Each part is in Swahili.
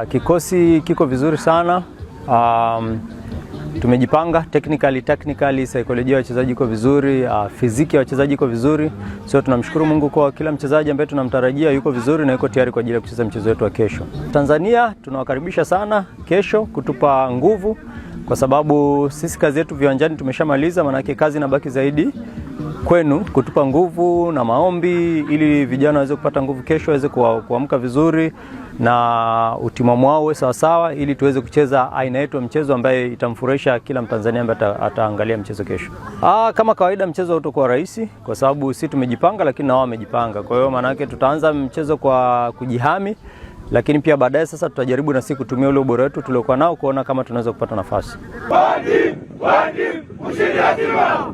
Kikosi kiko vizuri sana. Tumejipanga technically, saikolojia ya wachezaji iko vizuri, fiziki ya wachezaji iko vizuri. So tunamshukuru Mungu kwa kila mchezaji ambaye tunamtarajia yuko vizuri na yuko tayari kwa ajili ya kucheza mchezo wetu wa kesho. Tanzania tunawakaribisha sana kesho kutupa nguvu, kwa sababu sisi kazi yetu viwanjani tumeshamaliza, maana yake kazi inabaki zaidi kwenu kutupa nguvu na maombi ili vijana waweze kupata nguvu kesho, waweze kuamka vizuri na utimamu wao uwe sawa sawa, ili tuweze kucheza aina yetu ya mchezo ambaye itamfurahisha kila Mtanzania ambaye ataangalia mchezo kesho. Kama kawaida mchezo utakuwa rahisi kwa sababu sisi tumejipanga, lakini na wao wamejipanga. Kwa hiyo maana yake tutaanza mchezo kwa kujihami, lakini pia baadaye sasa tutajaribu na sisi kutumia ule ubora wetu tuliokuwa nao kuona kama tunaweza kupata nafasi. Ushindi hatima.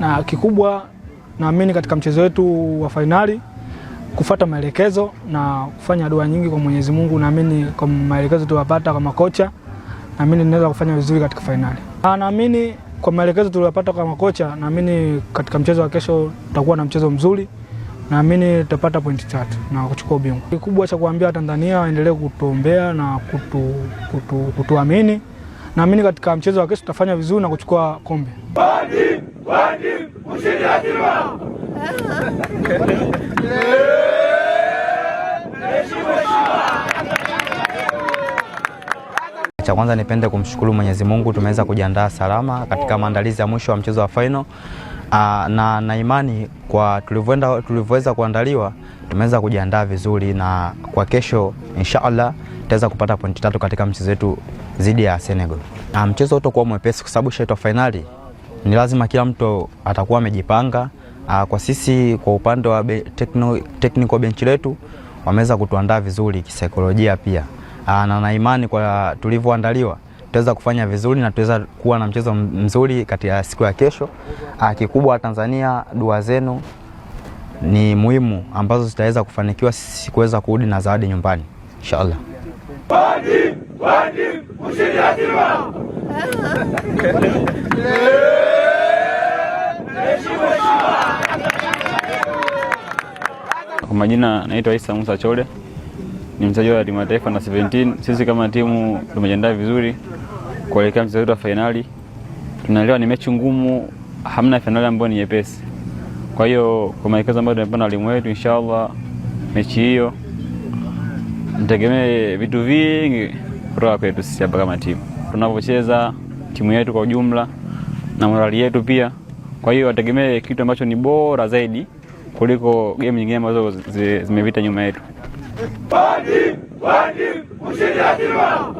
Na kikubwa naamini katika mchezo wetu wa finali kufuata maelekezo na kufanya dua nyingi kwa Mwenyezi Mungu. Naamini kwa maelekezo tuliyopata kama kocha, naamini tunaweza kufanya vizuri katika finali. Naamini kwa maelekezo tuliyopata kama kocha, naamini katika mchezo wa kesho tutakuwa na mchezo mzuri. Naamini tutapata pointi 3 na kuchukua ubingwa. Kikubwa cha kuambia Tanzania waendelee kutuombea na kutuamini. Naamini katika mchezo wa kesho tutafanya vizuri na kuchukua kombe. Ushindi hatima. Cha kwanza nipende kumshukuru Mwenyezi Mungu, tumeweza kujiandaa salama katika maandalizi ya mwisho wa mchezo wa final. Na imani kwa tulivyoweza kuandaliwa tumeweza kujiandaa vizuri, na kwa kesho inshallah tutaweza kupata pointi 3 katika mchezo wetu dhidi ya Senegal. Mchezo utakuwa mwepesi kwa sababu shaitwa finali. Ni lazima kila mtu atakuwa amejipanga. Kwa sisi kwa upande wa technical bench letu wameweza kutuandaa vizuri kisaikolojia pia. Na imani kwa tulivyoandaliwa tutaweza kufanya vizuri na tutaweza kuwa na mchezo mzuri katika siku ya kesho. Kikubwa Tanzania, dua zenu ni muhimu ambazo zitaweza kufanikiwa sisi kuweza kurudi na zawadi nyumbani inshallah. Ushindi hatima. Kwa majina naitwa Isa Musa Chole, ni mchezaji wa timu ya taifa na 17. Sisi kama timu tumejiandaa vizuri kuelekea mchezo wetu wa finali. Tunaelewa ni mechi ngumu, hamna finali ambayo ni nyepesi. Kwa hiyo kwa maelekezo ambayo tumepata na walimu wetu, inshallah mechi hiyo nitegemee vitu vingi kutoka kwetu sisi hapa kama timu. Tunapocheza timu yetu kwa ujumla na morali yetu pia. Kwa hiyo wategemee kitu ambacho ni bora zaidi kuliko game nyingine ambazo zimepita nyuma yetu. Ushindi hatima.